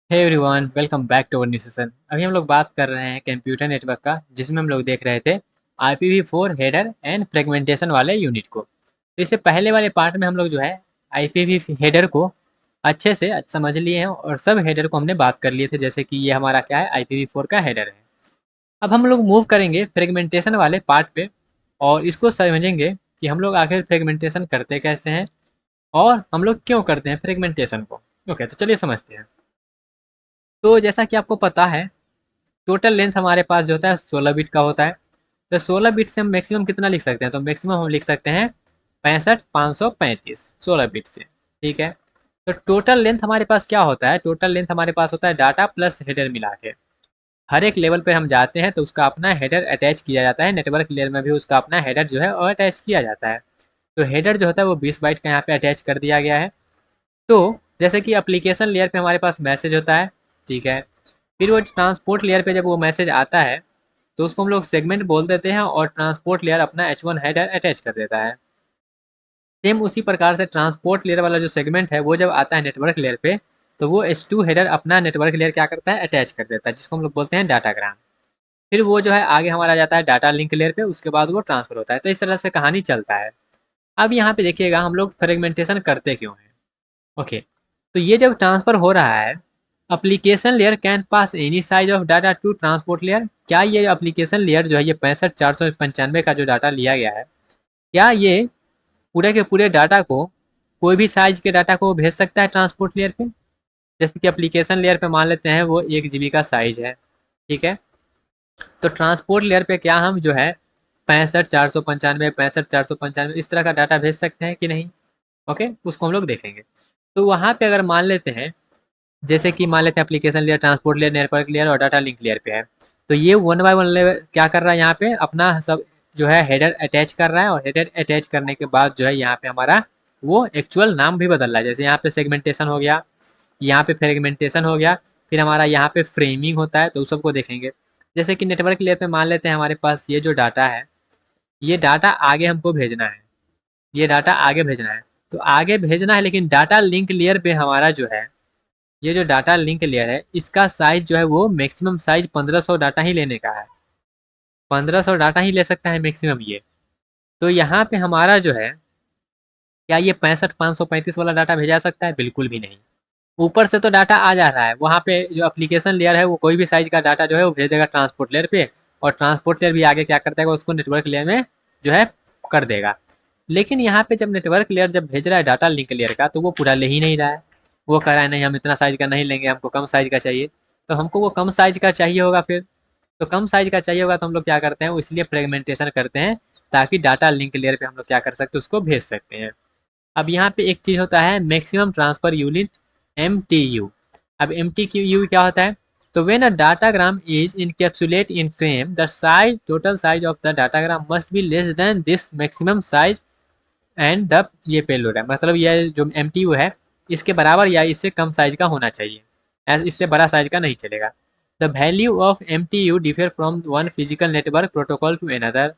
Hey everyone, welcome back to our new session. अभी हम लोग बात कर रहे हैं कंप्यूटर नेटवर्क का, जिसमें हम लोग देख रहे थे IPv4 हेडर एंड फ्रेगमेंटेशन वाले यूनिट को। तो इससे पहले वाले पार्ट में हम लोग जो है IPv हेडर को अच्छे से समझ लिए हैं और सब हेडर को हमने बात कर लिए थे, जैसे कि ये हमारा क्या है, IPv4 का हेडर है। अब हम लोग मूव करेंगे फ्रेगमेंटेशन वाले पार्ट पे और इसको समझेंगे कि हम लोग आखिर फ्रेगमेंटेशन करते कैसे हैं और हम लोग क्यों करते हैं फ्रेगमेंटेशन को। ओके, तो चलिए समझते हैं। तो जैसा कि आपको पता है, टोटल लेंथ हमारे पास जो होता है 16 बिट का होता है। तो 16 बिट से हम मैक्सिमम कितना लिख सकते हैं, तो मैक्सिमम हम लिख सकते हैं 65,535 16 बिट से। ठीक है। तो टोटल लेंथ हमारे पास क्या होता है, टोटल लेंथ हमारे पास होता है डाटा प्लस हेडर मिला के। हर एक लेवल पे हम जाते हैं तो उसका अपना हेडर अटैच किया जाता है, नेटवर्क लेयर में भी उसका अपना हेडर जो है और अटैच किया जाता है। तो हेडर जो होता है वो 20 बाइट का यहाँ पे अटैच कर दिया गया है। तो जैसे कि एप्लीकेशन लेयर पे हमारे पास मैसेज होता है। ठीक है। फिर वो ट्रांसपोर्ट लेयर पे जब वो मैसेज आता है तो उसको हम लोग सेगमेंट बोल देते हैं और ट्रांसपोर्ट लेयर अपना H1 हेडर अटैच कर देता है। सेम उसी प्रकार से ट्रांसपोर्ट लेयर वाला जो सेगमेंट है वो जब आता है नेटवर्क लेयर पे, तो वो H2 हेडर अपना नेटवर्क लेयर क्या करता है, अटैच कर देता है, जिसको हम लोग बोलते हैं डाटाग्राम। फिर वो जो है आगे हमारा जाता है डाटा लिंक लेयर पे, उसके बाद वो ट्रांसफर होता है। तो इस तरह से कहानी चलता है। अब यहाँ पे देखिएगा हम लोग फ्रेगमेंटेशन करते क्यों हैं। ओके। तो ये जब ट्रांसफर हो रहा है, application layer can pass any size of data to transport layer. क्या ये एप्लीकेशन लेयर जो है, ये 65,495 का जो डाटा लिया गया है, क्या ये पूरे के पूरे डाटा को, कोई भी साइज के डाटा को भेज सकता है ट्रांसपोर्ट लेयर पे। जैसे कि एप्लीकेशन लेयर पे मान लेते हैं वो 1 GB का साइज है। ठीक है। तो ट्रांसपोर्ट लेयर पे क्या हम जो है 65,495 65,495 इस तरह का डाटा भेज सकते हैं कि नहीं। ओके, उसको हम लोग देखेंगे। तो वहाँ पे अगर मान लेते हैं, जैसे कि मान लेते हैं application layer, transport layer, network layer और डाटा लिंक लेयर पे है। तो ये वन बाय वन लेयर क्या कर रहा है, यहाँ पे अपना सब जो है हेडर अटैच कर रहा है और हेडर अटैच करने के बाद जो है यहाँ पे हमारा वो एक्चुअल नाम भी बदल रहा है। जैसे यहाँ पे सेगमेंटेशन हो गया, यहाँ पे फ्रेगमेंटेशन हो गया, फिर हमारा यहाँ पे फ्रेमिंग होता है, तो उस सबको देखेंगे। जैसे कि नेटवर्क लेयर पे मान लेते हैं हमारे पास ये जो डाटा है, ये डाटा आगे हमको भेजना है, ये डाटा आगे भेजना है। तो आगे भेजना है, लेकिन डाटा लिंक लेयर पे हमारा जो है, ये जो डाटा लिंक लेयर है, इसका साइज जो है वो मैक्सिमम साइज 1500 डाटा ही लेने का है। 1500 डाटा ही ले सकता है मैक्सिमम ये। तो यहाँ पे हमारा जो है, क्या ये 65,535 वाला डाटा भेजा सकता है, बिल्कुल भी नहीं। ऊपर से तो डाटा आ जा रहा है, वहाँ पे जो एप्लीकेशन लेयर है वो कोई भी साइज का डाटा जो है वो भेज देगा ट्रांसपोर्ट लेयर पे, और ट्रांसपोर्ट लेयर भी आगे क्या करता है, उसको नेटवर्क लेयर में जो है कर देगा। लेकिन यहाँ पे जब नेटवर्क लेयर जब भेज रहा है डाटा लिंक लेयर का, तो वो पूरा ले ही नहीं रहा है। वो कह रहा है नहीं, हम इतना साइज का नहीं लेंगे, हमको कम साइज का चाहिए। तो हमको वो कम साइज का चाहिए होगा फिर। तो कम साइज का चाहिए होगा तो हम लोग क्या करते हैं, वो इसलिए फ्रेगमेंटेशन करते हैं, ताकि डाटा लिंक लेयर पे हम लोग क्या कर सकते हैं, उसको भेज सकते हैं। अब यहाँ पे एक चीज़ होता है मैक्सिमम ट्रांसफर यूनिट, MTU। अब MTU क्या होता है, तो when a datagram is encapsulate in frame, the size, total size of the datagram must be less than this maximum size and the, ये पेलोड है, मतलब ये जो MTU है इसके बराबर या इससे कम साइज का होना चाहिए, इससे बड़ा साइज का नहीं चलेगा। The value of MTU differ from one physical network protocol to another.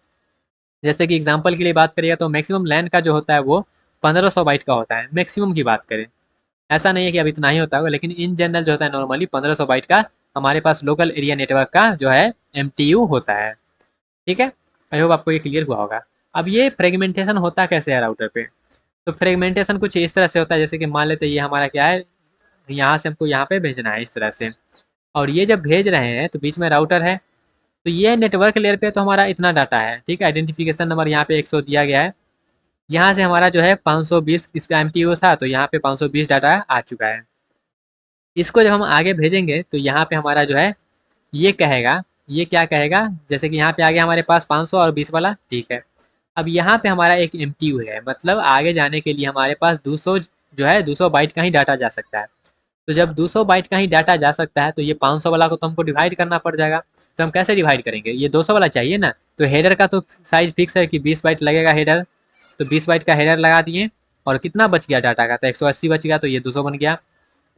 जैसे कि एग्जांपल के लिए बात करिएगा तो मैक्सिमम लैन का जो होता है वो 1500 बाइट का होता है, मैक्सिमम की बात करें। ऐसा नहीं है कि अब इतना ही होता होगा, लेकिन इन जनरल जो होता है नॉर्मली 1500 बाइट का हमारे पास लोकल एरिया नेटवर्क का जो है MTU होता है। ठीक है। आई होप आपको ये क्लियर हुआ होगा। अब ये फ्रेगमेंटेशन होता कैसे है राउटर पे, तो फ्रेगमेंटेशन कुछ इस तरह से होता है, जैसे कि मान लेते हैं ये हमारा क्या है, यहाँ से हमको यहाँ पे भेजना है इस तरह से, और ये जब भेज रहे हैं तो बीच में राउटर है। तो ये नेटवर्क लेयर पे तो हमारा इतना डाटा है, ठीक है, आइडेंटिफिकेशन नंबर यहाँ पे 100 दिया गया है। यहाँ से हमारा जो है 520 इसका MTU था, तो यहाँ पे 520 डाटा आ चुका है। इसको जब हम आगे भेजेंगे तो यहाँ पे हमारा जो है ये कहेगा, ये क्या कहेगा, जैसे कि यहाँ पे आ गया हमारे पास 500 और 20 वाला, ठीक है। अब यहाँ पे हमारा एक MTU है, मतलब आगे जाने के लिए हमारे पास 200 जो है 200 बाइट का ही डाटा जा सकता है। तो जब 200 बाइट का ही डाटा जा सकता है तो ये 500 वाला को तो हमको डिवाइड करना पड़ जाएगा। तो हम कैसे डिवाइड करेंगे, ये 200 वाला चाहिए ना, तो हेडर का तो साइज फिक्स है कि 20 बाइट लगेगा हेडर। तो 20 बाइट का हेडर लगा दिए, और कितना बच गया डाटा का, तो 180 बच गया, तो ये 200 बन गया।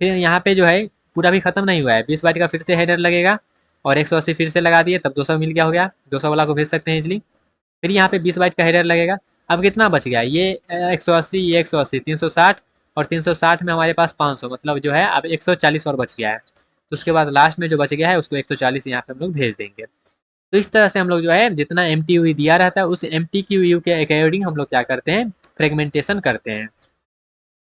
फिर यहाँ पे जो है पूरा भी खत्म नहीं हुआ है, 20 बाइट का फिर से हेडर लगेगा, और 180 फिर से लगा दिए, तब 200 मिल गया, हो गया 200 वाला को भेज सकते हैं इजली। फिर यहाँ पे 20 बाइट का हेडर लगेगा। अब कितना बच गया, ये 180, ये 180, 360, और 360 में हमारे पास 500, मतलब जो है अब 140 और बच गया है। तो उसके बाद लास्ट में जो बच गया है उसको 140 यहाँ पे हम लोग भेज देंगे। तो इस तरह से हम लोग जो है जितना MTU दिया रहता है उस MTQ के अकॉर्डिंग हम लोग क्या करते हैं, फ्रेगमेंटेशन करते हैं।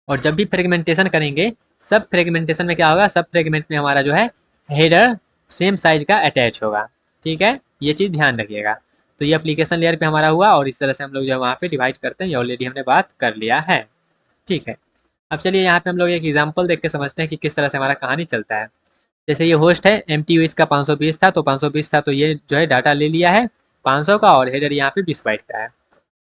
और जब भी फ्रेगमेंटेशन करेंगे, सब फ्रेगमेंटेशन में क्या होगा, सब फ्रेगमेंट में हमारा जो है हेडर सेम साइज का अटैच होगा। ठीक है, ये चीज़ ध्यान रखिएगा। तो ये एप्लीकेशन लेयर पे हमारा हुआ और इस तरह से हम लोग जो है वहाँ पे डिवाइड करते हैं, ये ऑलरेडी हमने बात कर लिया है। ठीक है, अब चलिए यहाँ पे हम लोग एक एग्जाम्पल देख के समझते हैं कि किस तरह से हमारा कहानी चलता है। जैसे ये होस्ट है, MTU इसका 520 था, तो 520 था तो ये जो है डाटा ले लिया है 500 का, और हेडर यहाँ पे 20 बाइट का है।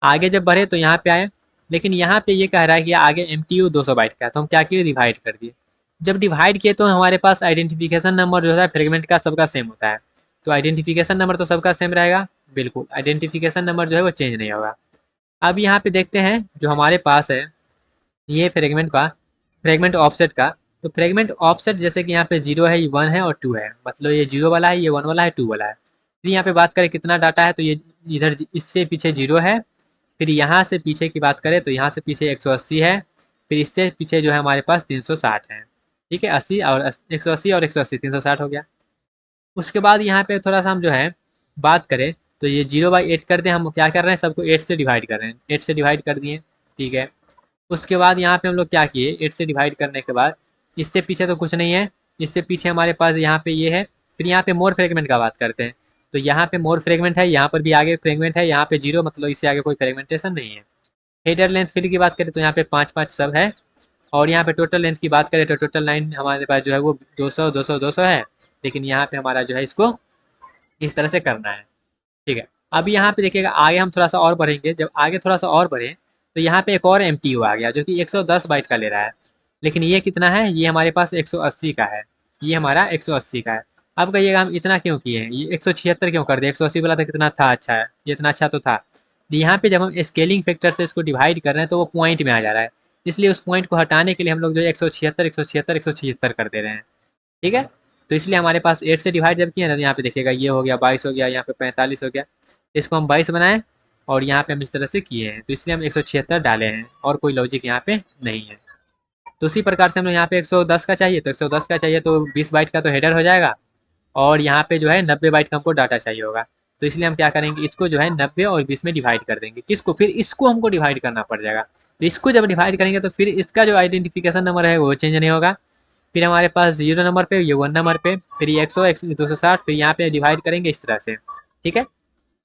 आगे जब बढ़े तो यहाँ पे आए, लेकिन यहाँ पे ये कह रहा है कि आगे MTU 200 बाइट का है, तो हम क्या किए, डिवाइड कर दिए। जब डिवाइड किए तो हमारे पास आइडेंटिफिकेशन नंबर जो है फ्रेगमेंट का सबका सेम होता है, तो आइडेंटिफिकेशन नंबर तो सबका सेम रहेगा, बिल्कुल आइडेंटिफिकेशन नंबर जो है वो चेंज नहीं होगा। अब यहाँ पे देखते हैं जो हमारे पास है ये फ्रेगमेंट का, फ्रेगमेंट ऑफसेट का। तो फ्रेगमेंट ऑफसेट जैसे कि यहाँ पे 0 है, 1 है और 2 है, मतलब ये 0 वाला है, ये 1 वाला है, 2 वाला है। फिर यहाँ पे बात करें कितना डाटा है, तो ये इधर इससे पीछे 0 है, फिर यहाँ से पीछे की बात करें तो यहाँ से पीछे 180 है, फिर इससे पीछे जो है हमारे पास 360 है। ठीक है, 80 और 180 और 180 360 हो गया। उसके बाद यहाँ पे थोड़ा सा हम जो है बात करें तो ये 0/8 कर दें, हम क्या कर रहे हैं, सबको 8 से डिवाइड कर रहे हैं, 8 से डिवाइड कर दिए। ठीक है, उसके बाद यहाँ पे हम लोग क्या किए, 8 से डिवाइड करने के बाद इससे पीछे तो कुछ नहीं है, इससे पीछे हमारे पास यहाँ पे ये है। फिर यहाँ पे मोर फ्रेगमेंट का बात करते हैं, तो यहाँ पे मोर फ्रेगमेंट है, यहाँ पर भी आगे फ्रेगमेंट है, यहाँ पे 0 मतलब इससे आगे कोई फ्रेगमेंटेशन नहीं है। हेडर लेंथ फिर की बात करें तो यहाँ पे 5-5 सब है, और यहाँ पे टोटल लेंथ की बात करें तो टोटल लाइन हमारे पास जो है वो 200 200 200 है, लेकिन यहाँ पे हमारा जो है इसको इस तरह से करना है। ठीक है, अब यहाँ पे देखिएगा आगे हम थोड़ा सा और बढ़ेंगे, जब आगे थोड़ा सा और बढ़े तो यहाँ पे एक और MTU आ गया जो कि 110 बाइट का ले रहा है, लेकिन ये कितना है, ये हमारे पास 180 का है, ये हमारा 180 का है। अब कहिएगा हम इतना क्यों किए हैं, ये 176 क्यों कर दिए, 180 वाला तो कितना था, अच्छा है, ये इतना अच्छा तो था। यहाँ पे जब हम स्केलिंग फैक्टर से इसको डिवाइड कर रहे हैं तो वो पॉइंट में आ जा रहा है, इसलिए उस पॉइंट को हटाने के लिए हम लोग जो है 176 176 176 कर दे रहे हैं। ठीक है, तो इसलिए हमारे पास 8 से डिवाइड जब किया ना, तो यहाँ पे देखिएगा ये हो गया 22 हो गया, यहाँ पे 45 हो गया, इसको हम 22 बनाए और यहाँ पे हम इस तरह से किए हैं, तो इसलिए हम 176 डाले हैं, और कोई लॉजिक यहाँ पे नहीं है। तो उसी प्रकार से हम लोग यहाँ पे 110 का चाहिए, तो 110 का चाहिए तो 20 बाइट का तो हेडर हो जाएगा, और यहाँ पे जो है 90 बाइट का हमको डाटा चाहिए होगा, तो इसलिए हम क्या करेंगे, इसको जो है 90 और 20 में डिवाइड कर देंगे। किसको, फिर इसको हमको डिवाइड करना पड़ जाएगा, तो इसको जब डिवाइड करेंगे तो फिर इसका जो आइडेंटिफिकेशन नंबर है वो चेंज नहीं होगा, फिर हमारे पास 0 नंबर पे, ये 1 नंबर पे, फिर ये 100 260, फिर यहाँ पे डिवाइड करेंगे इस तरह से। ठीक है,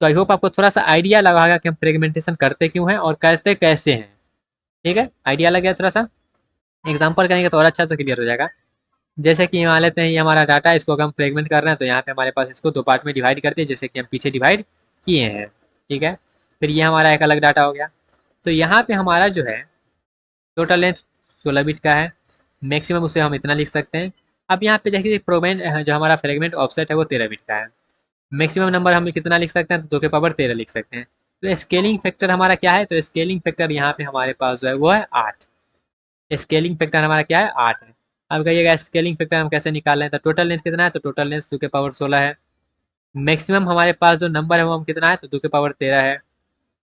तो आई होप आपको थोड़ा सा आइडिया लगा होगा कि हम फ्रेगमेंटेशन करते क्यों हैं और करते कैसे हैं। ठीक है, आइडिया लग गया, थोड़ा सा एग्जाम्पल करेंगे तो और अच्छा से क्लियर हो जाएगा। जैसे कि मान लेते हैं ये हमारा डाटा है, इसको अगर हम फ्रेगमेंट कर रहे हैं तो यहाँ पे हमारे पास इसको 2 पार्ट में डिवाइड करते हैं, जैसे कि हम पीछे डिवाइड किए हैं। ठीक है, फिर ये हमारा एक अलग डाटा हो गया। तो यहाँ पे हमारा जो है टोटल लेंथ 16 बिट का है, मैक्सिमम उसे हम इतना लिख सकते हैं। अब यहाँ पे देखिए प्रोग्राम जो हमारा फ्रेगमेंट ऑफसेट है वो 13 बिट का है, मैक्सिमम नंबर हम कितना लिख सकते हैं, तो 2 के पावर 13 लिख सकते हैं। तो स्केलिंग फैक्टर हमारा क्या है, तो स्केलिंग फैक्टर यहाँ पे हमारे पास जो है वो है 8। स्केलिंग फैक्टर हमारा क्या है, 8 है। अब कहिएगा स्केलिंग फैक्टर हम कैसे निकाल रहे हैं, तो टोटल लेंथ कितना है, तो टोटल लेंथ 2 के पावर 16 है। मैक्सिमम हमारे पास जो नंबर है वो हम कितना है, तो 2 के पावर 13 है।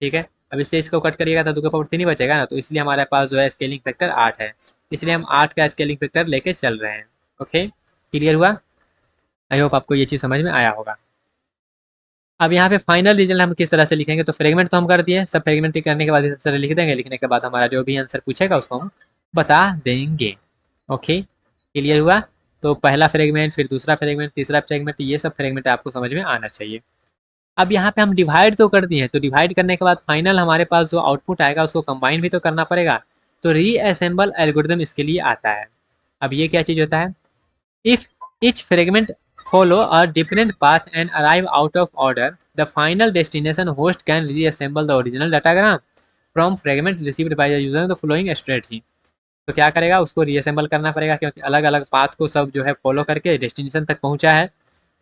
ठीक है, अब इससे इसको कट करिएगा तो 2 के पावर 3 ही बचेगा ना, तो इसलिए हमारे पास जो है स्केलिंग फैक्टर 8 है, इसलिए हम 8 का स्केलिंग फैक्टर लेके चल रहे हैं। ओके, क्लियर हुआ, आई होप आपको ये चीज़ समझ में आया होगा। अब यहाँ पे फाइनल रिजल्ट हम किस तरह से लिखेंगे, तो फ्रेगमेंट तो हम कर दिए, सब फ्रेगमेंट करने के बाद इस तरह लिख देंगे, लिखने के बाद हमारा जो भी आंसर पूछेगा उसको हम बता देंगे। ओके, क्लियर हुआ। तो पहला फ्रेगमेंट, फिर दूसरा फ्रेगमेंट, तीसरा फ्रेगमेंट, ये सब फ्रेगमेंट आपको समझ में आना चाहिए। अब यहाँ पे हम डिवाइड तो कर दिए हैं, तो डिवाइड करने के बाद फाइनल हमारे पास जो आउटपुट आएगा उसको कंबाइन भी तो करना पड़ेगा, तो रीअसेंबल एल्गोरिदम इसके लिए आता है। अब ये क्या चीज़ होता है, if each fragment follow a different path and arrive out of order, the final destination host can reassemble the original datagram from fragment received by the user the following strategy। तो क्या करेगा, उसको रीअसेंबल करना पड़ेगा, क्योंकि अलग अलग path को सब जो है फॉलो करके डेस्टिनेशन तक पहुंचा है,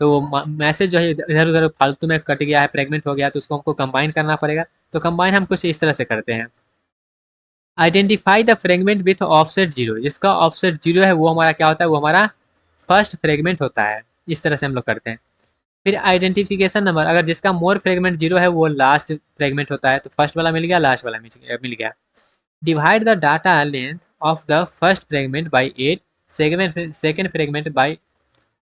तो मैसेज जो है इधर उधर फालतू में कट गया है, फ्रेगमेंट हो गया, तो उसको हमको कंबाइन करना पड़ेगा। तो कंबाइन हम कुछ इस तरह से करते हैं, identify the fragment with offset 0, जिसका ऑफसेट 0 है वो हमारा क्या होता है, वो हमारा फर्स्ट फ्रेगमेंट होता है। इस तरह से हम लोग करते हैं। फिर आइडेंटिफिकेशन नंबर, अगर जिसका मोर फ्रेगमेंट 0 है वो लास्ट फ्रेगमेंट होता है, तो फर्स्ट वाला मिल गया, लास्ट वाला मिल गया। Divide the data length of the first fragment by 8, second fragment by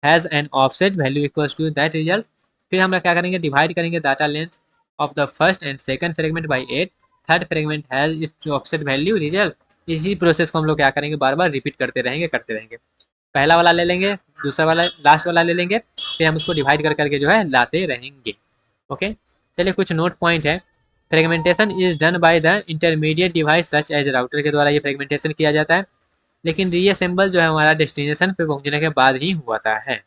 has an offset value equals to that result. फिर हम लोग क्या करेंगे, डिवाइड करेंगे data length of the first and second fragment by 8, third fragment has its offset value result. इसी process को हम लोग क्या करेंगे, बार बार रिपीट करते रहेंगे। पहला वाला ले लेंगे, दूसरा वाला लास्ट वाला ले लेंगे, फिर हम उसको डिवाइड कर करके जो है लाते रहेंगे। ओके, चलिए कुछ नोट पॉइंट है। Fragmentation is done by the intermediate device such as router के द्वारा ये फ्रेगमेंटेशन किया जाता है, लेकिन रीअसेंबल जो है हमारा डेस्टिनेशन पे पहुंचने के बाद ही हुआ है।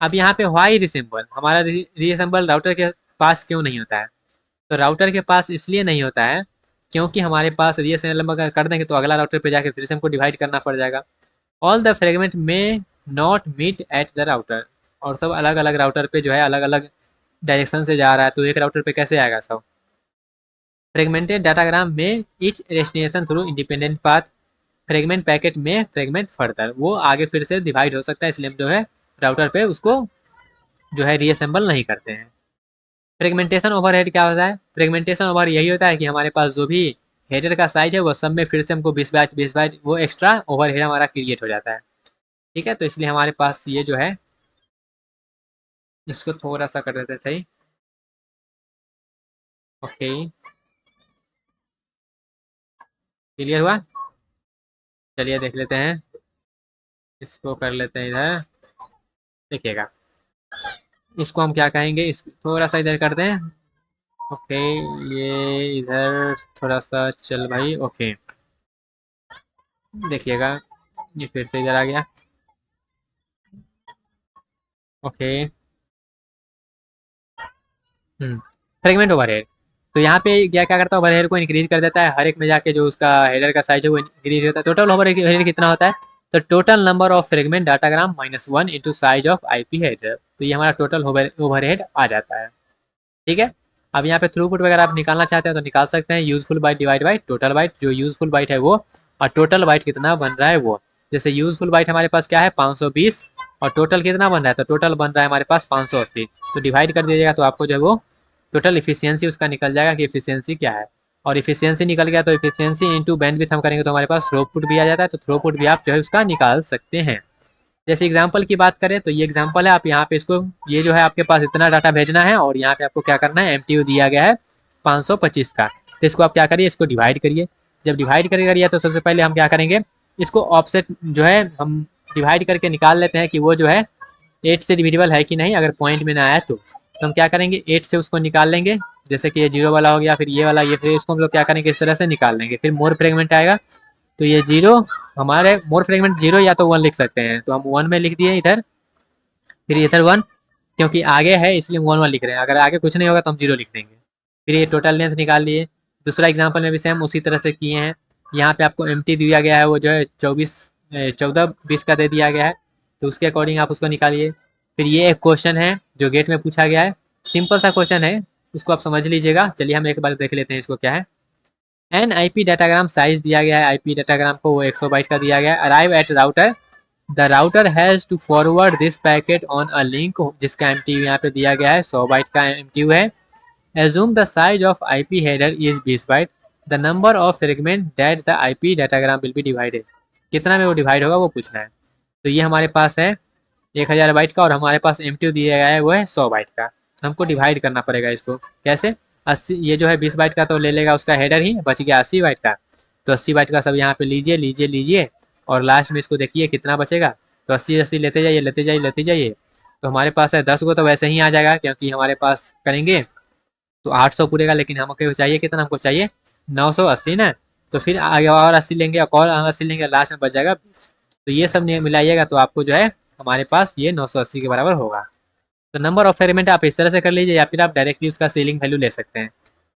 अब यहाँ पे वाई रिसेंबल, हमारा रीअसेंबल राउटर के पास क्यों नहीं होता है? तो राउटर के पास इसलिए नहीं होता है क्योंकि हमारे पास रीअसेंबल अगर कर देंगे तो अगला राउटर पे जाके फिर से हमको डिवाइड करना पड़ जाएगा। ऑल द फ्रेगमेंट में not meet at the router, और सब अलग अलग राउटर पे जो है अलग अलग डायरेक्शन से जा रहा है, तो एक राउटर पे कैसे आएगा सब? फ्रेगमेंटेड डाटाग्राम में each destination through independent path, fragment packet में फ्रेगमेंट फर्दर, वो आगे फिर से डिवाइड हो सकता है, इसलिए हम जो है राउटर पे उसको जो है रीअसेंबल नहीं करते हैं। फ्रेगमेंटेशन ओवरहेड क्या होता है? फ्रेगमेंटेशन ओवर यही होता है कि हमारे पास जो भी हेडर का साइज है वो सब में फिर से हमको 20 बाइट वो एक्स्ट्रा ओवरहेड हमारा क्रिएट हो जाता है। ठीक है, तो इसलिए हमारे पास ये जो है, इसको थोड़ा सा कर देते सही। ओके, क्लियर हुआ? चलिए देख लेते हैं, इसको कर लेते हैं इधर। देखिएगा, इसको हम क्या कहेंगे, इस थोड़ा सा इधर कर दें। ओके, ये इधर थोड़ा सा चल भाई। ओके, देखिएगा, ये फिर से इधर आ गया। Okay, fragment overhead. तो यहाँ पे क्या क्या करता है, ओवरहेड को इंक्रीज कर देता है, हर एक में जाके जो उसका हेडर का साइज है वो इंक्रीज होता है। टोटल ओवरहेड कितना होता है? तो total number of fragment datagram -1 into size of IP header, तो ये हमारा टोटल ओवरहेड आ जाता है। ठीक है, अब यहाँ पे थ्रूपुट वगैरह आप निकालना चाहते हैं तो निकाल सकते हैं। Useful byte divide by total byte, जो यूजफुल बाइट है वो और टोटल बाइट कितना बन रहा है वो। जैसे यूजफुल बाइट हमारे पास क्या है 520, और टोटल कितना बन रहा है, तो टोटल बन रहा है हमारे पास 580। तो डिवाइड कर दीजिएगा तो आपको जो है वो टोटल इफिशियंसी उसका निकल जाएगा कि इफिशियंसी क्या है। और इफिशियंसी निकल गया तो इफिशियंसी इंटू बैंडविड्थ हम करेंगे तो हमारे पास थ्रूपुट भी आ जाता है, तो थ्रूपुट भी आप जो है उसका निकाल सकते हैं। जैसे एग्जाम्पल की बात करें तो ये एग्जाम्पल है, आप यहाँ पे इसको, ये जो है आपके पास इतना डाटा भेजना है और यहाँ पे आपको क्या करना है, एमटीयू दिया गया है 525 का, तो इसको आप क्या करिए, इसको डिवाइड करिए। जब डिवाइड करिए तो सबसे पहले हम क्या करेंगे, इसको ऑफसेट जो है हम डिवाइड करके निकाल लेते हैं कि वो जो है 8 से डिविजिबल है कि नहीं, अगर पॉइंट में ना आया तो हम क्या करेंगे 8 से उसको निकाल लेंगे। जैसे कि ये जीरो वाला हो गया, फिर ये वाला, ये फिर इसको हम लोग क्या करेंगे इस तरह से निकाल लेंगे। फिर मोर फ्रेगमेंट आएगा तो ये जीरो, हमारे मोर फ्रेगमेंट जीरो या तो 1 लिख सकते हैं, तो हम 1 में लिख दिए इधर, फिर इधर 1, क्योंकि आगे है इसलिए 1 1 लिख रहे हैं, अगर आगे कुछ नहीं होगा तो हम जीरो लिख देंगे। फिर ये टोटल लेंथ निकाल लिए। दूसरा एग्जाम्पल में भी सेम उसी तरह से किए हैं। यहाँ पे आपको एम दिया गया है, वो जो है 14 20 का दे दिया गया है, तो उसके अकॉर्डिंग आप उसको निकालिए। फिर ये एक क्वेश्चन है जो गेट में पूछा गया है, सिंपल सा क्वेश्चन है, उसको आप समझ लीजिएगा। चलिए हम एक बार देख लेते हैं इसको क्या है। एन आईपी डाटाग्राम साइज दिया गया है, आईपी डाटाग्राम को वो 100 बाइट का दिया गया है। Arrive at router, the router has to forward this packet on a link, जिसका एमटीयू यहाँ पे दिया गया है 100 बाइट का एमटीयू है। Assume the size of IP header is 20 byte, the number of fragment that the IP datagram will be divided, कितना में वो डिवाइड होगा वो पूछना है। तो ये हमारे पास है 1000 बाइट का और हमारे पास एमटीयू दिया गया है वो है 100 बाइट का, तो हमको डिवाइड करना पड़ेगा इसको। कैसे? 80, ये जो है 20 बाइट का तो ले लेगा उसका हेडर ही, बच गया 80 बाइट का, तो 80 बाइट का सब यहाँ पे लीजिए लीजिए लीजिए, और लास्ट में इसको देखिए कितना बचेगा, तो 80 80 लेते जाइए लेते जाइए लेते जाइए, तो हमारे पास है 10 को तो वैसे ही आ जाएगा क्योंकि हमारे पास करेंगे तो 800 पूरेगा, लेकिन हमको चाहिए कितना, हमको चाहिए 980 ना, तो फिर आगे और 80 लेंगे और 80 लेंगे, लास्ट में बच जाएगा 20। तो ये सब मिलाइएगा तो आपको जो है हमारे पास ये 980 के बराबर होगा। तो नंबर ऑफ फ्रेगमेंट आप इस तरह से कर लीजिए, या फिर आप डायरेक्टली उसका सीलिंग वैल्यू ले सकते हैं।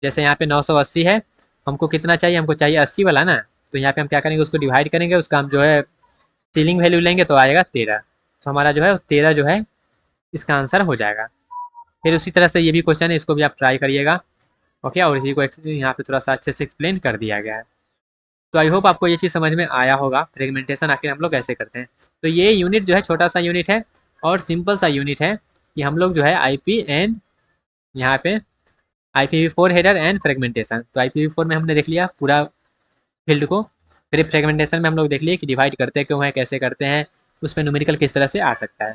जैसे यहाँ पे 980 है, हमको कितना चाहिए, हमको चाहिए 80 वाला ना, तो यहाँ पे हम क्या करेंगे उसको डिवाइड करेंगे, उसका हम जो है सीलिंग वैल्यू लेंगे तो आएगा 13, तो हमारा जो है 13 जो है इसका आंसर हो जाएगा। फिर उसी तरह से ये भी क्वेश्चन है, इसको भी आप ट्राई करिएगा। ओके, और इसी को यहाँ पे थोड़ा सा अच्छे से एक्सप्लेन कर दिया गया है। तो आई होप आपको ये चीज़ समझ में आया होगा, फ्रेगमेंटेशन आखिर हम लोग कैसे करते हैं। तो ये यूनिट जो है छोटा सा यूनिट है और सिंपल सा यूनिट है कि हम लोग जो है आईपी एंड यहाँ पे IPv4 हेडर एंड फ्रेगमेंटेशन, तो IPv4 में हमने देख लिया पूरा फील्ड को, फिर फ्रेगमेंटेशन में हम लोग देख लिए कि डिवाइड करते क्यों है, कैसे करते हैं, उसमें न्यूमेरिकल किस तरह से आ सकता है।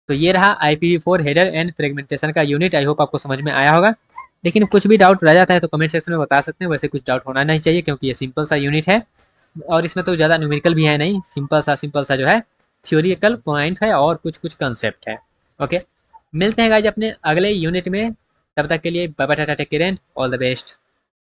तो ये रहा IPv4 हेडर एंड फ्रेगमेंटेशन का यूनिट। आई होप आपको समझ में आया होगा। लेकिन कुछ भी डाउट रह जाता है तो कमेंट सेक्शन में बता सकते हैं। वैसे कुछ डाउट होना नहीं चाहिए क्योंकि ये सिंपल सा यूनिट है और इसमें तो ज़्यादा न्यूमेरिकल भी है नहीं, सिंपल सा जो है थियोरिकल पॉइंट है और कुछ कुछ कंसेप्ट है। ओके, मिलते हैं गाइज अपने अगले यूनिट में। तब तक के लिए bye bye, tata, take care and all the best.